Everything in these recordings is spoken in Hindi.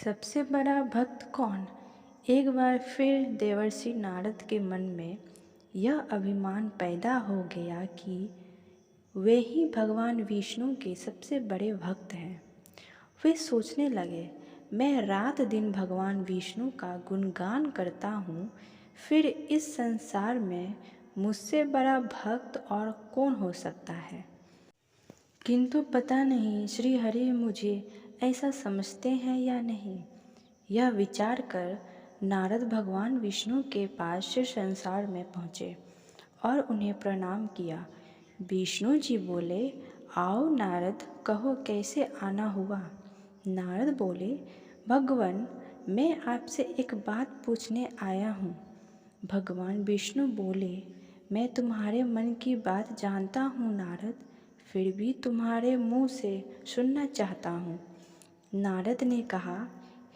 सबसे बड़ा भक्त कौन? एक बार फिर देवर्षि नारद के मन में यह अभिमान पैदा हो गया कि वे ही भगवान विष्णु के सबसे बड़े भक्त हैं। वे सोचने लगे, मैं रात दिन भगवान विष्णु का गुणगान करता हूँ, फिर इस संसार में मुझसे बड़ा भक्त और कौन हो सकता है। किंतु पता नहीं श्री हरि मुझे ऐसा समझते हैं या नहीं। यह विचार कर नारद भगवान विष्णु के पास शिव संसार में पहुँचे और उन्हें प्रणाम किया। विष्णु जी बोले, आओ नारद, कहो कैसे आना हुआ। नारद बोले, भगवान मैं आपसे एक बात पूछने आया हूँ। भगवान विष्णु बोले, मैं तुम्हारे मन की बात जानता हूँ नारद, फिर भी तुम्हारे मुँह से सुनना चाहता हूँ। नारद ने कहा,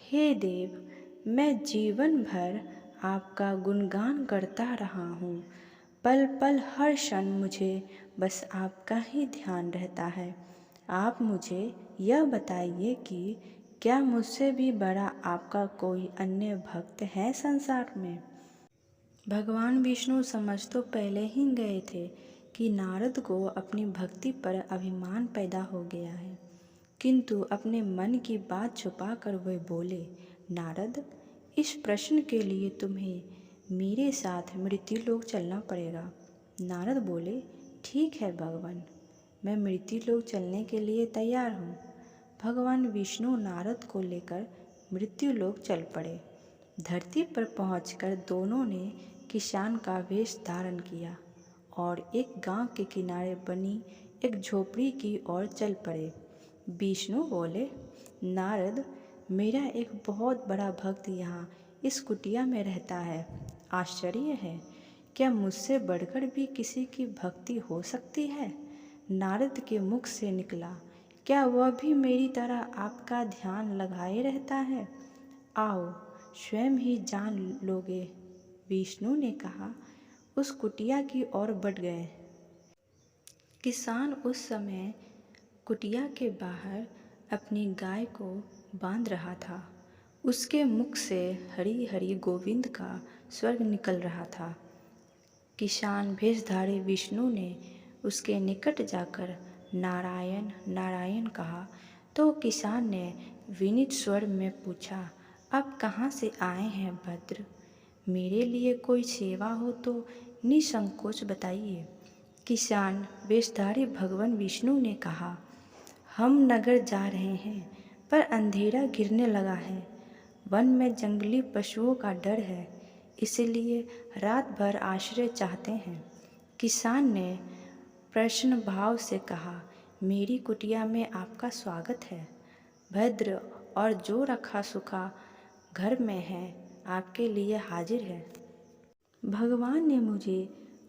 हे देव, मैं जीवन भर आपका गुणगान करता रहा हूँ। पल पल हर क्षण मुझे बस आपका ही ध्यान रहता है। आप मुझे यह बताइए कि क्या मुझसे भी बड़ा आपका कोई अन्य भक्त है संसार में। भगवान विष्णु समझ तो पहले ही गए थे कि नारद को अपनी भक्ति पर अभिमान पैदा हो गया है, किंतु अपने मन की बात छुपाकर वे बोले, नारद, इस प्रश्न के लिए तुम्हें मेरे साथ मृत्युलोक चलना पड़ेगा। नारद बोले, ठीक है भगवान, मैं मृत्युलोक चलने के लिए तैयार हूँ। भगवान विष्णु नारद को लेकर मृत्युलोक चल पड़े। धरती पर पहुंचकर दोनों ने किसान का वेश धारण किया और एक गांव के किनारे बनी एक झोपड़ी की ओर चल पड़े। विष्णु बोले, नारद, मेरा एक बहुत बड़ा भक्त यहाँ इस कुटिया में रहता है। आश्चर्य है, क्या मुझसे बढ़कर भी किसी की भक्ति हो सकती है। नारद के मुख से निकला, क्या वह भी मेरी तरह आपका ध्यान लगाए रहता है। आओ स्वयं ही जान लोगे। विष्णु ने कहा। उस कुटिया की ओर बढ़ गए। किसान उस समय कुटिया के बाहर अपनी गाय को बांध रहा था। उसके मुख से हरि हरि गोविंद का स्वर निकल रहा था। किसान भेषधारी विष्णु ने उसके निकट जाकर नारायण नारायण कहा तो किसान ने विनीत स्वर में पूछा, आप कहाँ से आए हैं भद्र? मेरे लिए कोई सेवा हो तो निसंकोच बताइए। किसान वेशधारी भगवान विष्णु ने कहा, हम नगर जा रहे हैं पर अंधेरा गिरने लगा है। वन में जंगली पशुओं का डर है, इसलिए रात भर आश्रय चाहते हैं। किसान ने प्रश्न भाव से कहा, मेरी कुटिया में आपका स्वागत है। भद्र और जो रखा सुखा घर में है आपके लिए हाजिर है। भगवान ने मुझे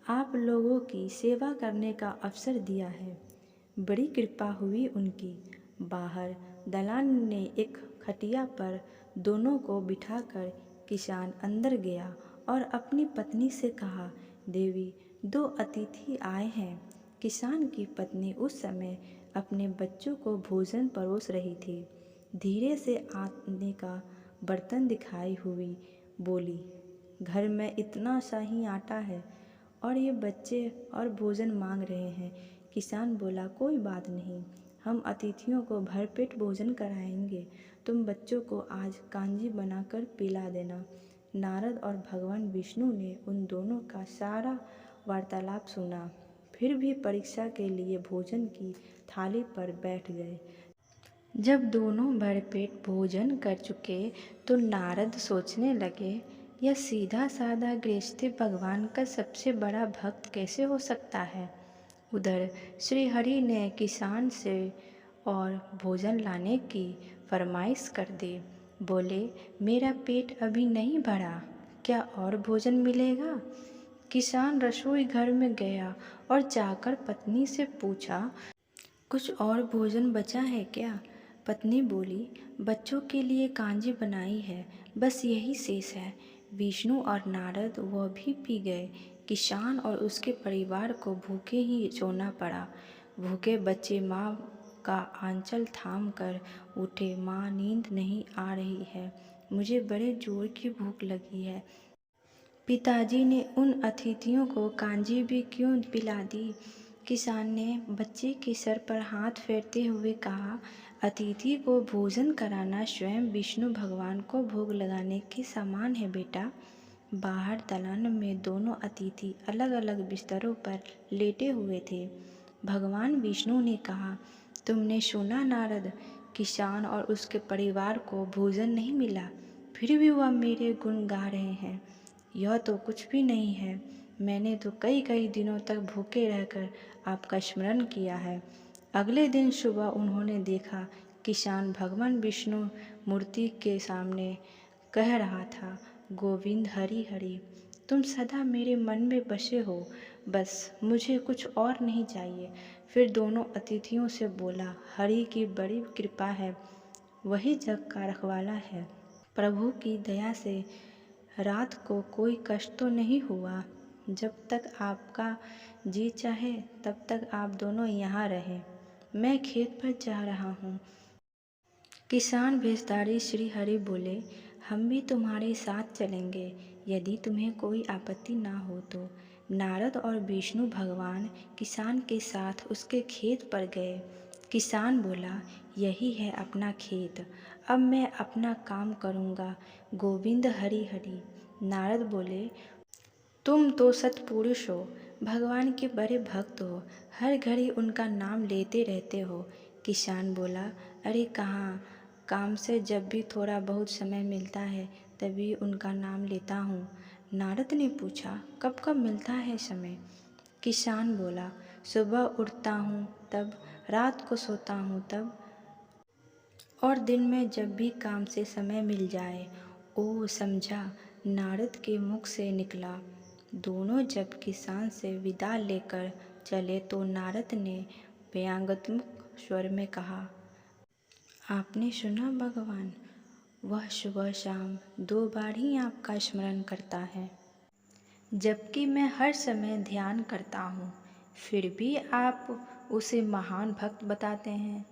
आप लोगों की सेवा करने का अवसर दिया है। बड़ी कृपा हुई उनकी। बाहर दलान ने एक खटिया पर दोनों को बिठाकर किसान अंदर गया और अपनी पत्नी से कहा, देवी, दो अतिथि आए हैं। किसान की पत्नी उस समय अपने बच्चों को भोजन परोस रही थी। धीरे से आने का बर्तन दिखाई हुई बोली, घर में इतना सा ही आटा है और ये बच्चे और भोजन मांग रहे हैं। किसान बोला, कोई बात नहीं, हम अतिथियों को भरपेट भोजन कराएंगे। तुम बच्चों को आज कांजी बनाकर पिला देना। नारद और भगवान विष्णु ने उन दोनों का सारा वार्तालाप सुना, फिर भी परीक्षा के लिए भोजन की थाली पर बैठ गए। जब दोनों भरपेट भोजन कर चुके तो नारद सोचने लगे, यह सीधा साधा गृहस्थी भगवान का सबसे बड़ा भक्त कैसे हो सकता है। उधर श्री हरि ने किसान से और भोजन लाने की फरमाइश कर दी। बोले, मेरा पेट अभी नहीं भरा, क्या और भोजन मिलेगा। किसान रसोई घर में गया और जाकर पत्नी से पूछा, कुछ और भोजन बचा है क्या। पत्नी बोली, बच्चों के लिए कांजी बनाई है, बस यही शेष है। विष्णु और नारद वह भी पी गए। किसान और उसके परिवार को भूखे ही सोना पड़ा। भूखे बच्चे माँ का आंचल थाम कर उठे, माँ नींद नहीं आ रही है, मुझे बड़े जोर की भूख लगी है। पिताजी ने उन अतिथियों को कांजी भी क्यों पिला दी? किसान ने बच्चे के सर पर हाथ फेरते हुए कहा, अतिथि को भोजन कराना स्वयं विष्णु भगवान को भोग लगाने के समान है बेटा। बाहर दालान में दोनों अतिथि अलग अलग बिस्तरों पर लेटे हुए थे। भगवान विष्णु ने कहा, तुमने सुना नारद, किसान और उसके परिवार को भोजन नहीं मिला, फिर भी वह मेरे गुण गा रहे हैं। यह तो कुछ भी नहीं है, मैंने तो कई कई दिनों तक भूखे रहकर आपका स्मरण किया है। अगले दिन सुबह उन्होंने देखा, किसान भगवान विष्णु मूर्ति के सामने कह रहा था, गोविंद हरि हरि, तुम सदा मेरे मन में बसे हो, बस मुझे कुछ और नहीं चाहिए। फिर दोनों अतिथियों से बोला, हरि की बड़ी कृपा है, वही जग का रखवाला है। प्रभु की दया से रात को कोई कष्ट तो नहीं हुआ। जब तक आपका जी चाहे तब तक आप दोनों यहाँ रहें, मैं खेत पर जा रहा हूँ। किसान भेषधारी श्री हरि बोले, हम भी तुम्हारे साथ चलेंगे, यदि तुम्हें कोई आपत्ति ना हो तो। नारद और विष्णु भगवान किसान के साथ उसके खेत पर गए। किसान बोला, यही है अपना खेत, अब मैं अपना काम करूँगा, गोविंद हरि हरि। नारद बोले, तुम तो सत्पुरुष हो, भगवान के बड़े भक्त हो, हर घड़ी उनका नाम लेते रहते हो। किसान बोला, अरे कहाँ, काम से जब भी थोड़ा बहुत समय मिलता है तभी उनका नाम लेता हूँ। नारद ने पूछा, कब कब मिलता है समय? किसान बोला, सुबह उठता हूँ तब, रात को सोता हूँ तब, और दिन में जब भी काम से समय मिल जाए। ओह समझा, नारद के मुख से निकला। दोनों जब किसान से विदा लेकर चले तो नारद ने व्यंग्यात्मक स्वर में कहा, आपने सुना भगवान, वह सुबह शाम 2 बार ही आपका स्मरण करता है, जबकि मैं हर समय ध्यान करता हूँ, फिर भी आप उसे महान भक्त बताते हैं।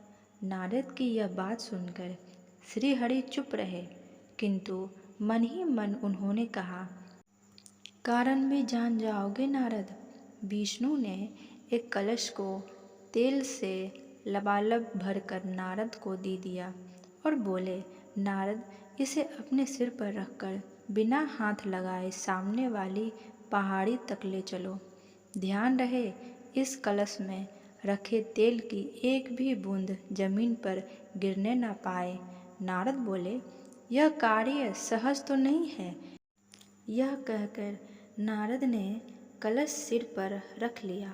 नारद की यह बात सुनकर श्री हरि चुप रहे, किंतु मन ही मन उन्होंने कहा, कारण भी जान जाओगे नारद। विष्णु ने एक कलश को तेल से लबालब भरकर नारद को दे दिया और बोले, नारद, इसे अपने सिर पर रखकर बिना हाथ लगाए सामने वाली पहाड़ी तक ले चलो। ध्यान रहे, इस कलश में रखे तेल की एक भी बूंद जमीन पर गिरने न पाए। नारद बोले, यह कार्य सहज तो नहीं है। यह कहकर नारद ने कलश सिर पर रख लिया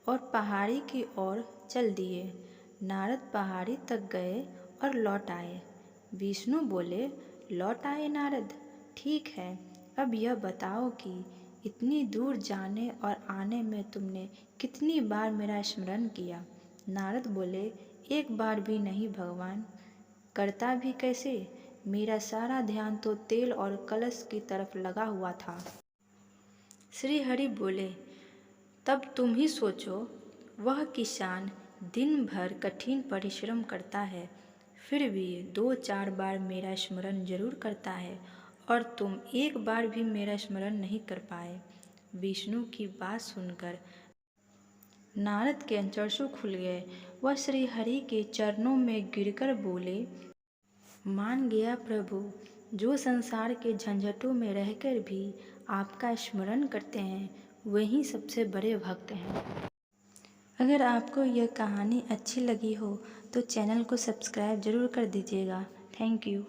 और पहाड़ी की ओर चल दिए। नारद पहाड़ी तक गए और लौट आए। विष्णु बोले, लौट आए नारद, ठीक है, अब यह बताओ कि इतनी दूर जाने और आने में तुमने कितनी बार मेरा स्मरण किया? नारद बोले, एक बार भी नहीं भगवान, करता भी कैसे, मेरा सारा ध्यान तो तेल और कलश की तरफ लगा हुआ था। श्री हरि बोले, तब तुम ही सोचो, वह किसान दिन भर कठिन परिश्रम करता है, फिर भी 2-4 बार मेरा स्मरण जरूर करता है, और तुम एक बार भी मेरा स्मरण नहीं कर पाए। विष्णु की बात सुनकर नारद के अंचक्षु खुल गए। वह श्री हरि के चरणों में गिरकर बोले, मान गया प्रभु, जो संसार के झंझटों में रहकर भी आपका स्मरण करते हैं वही सबसे बड़े भक्त हैं। अगर आपको यह कहानी अच्छी लगी हो तो चैनल को सब्सक्राइब जरूर कर दीजिएगा। Thank you.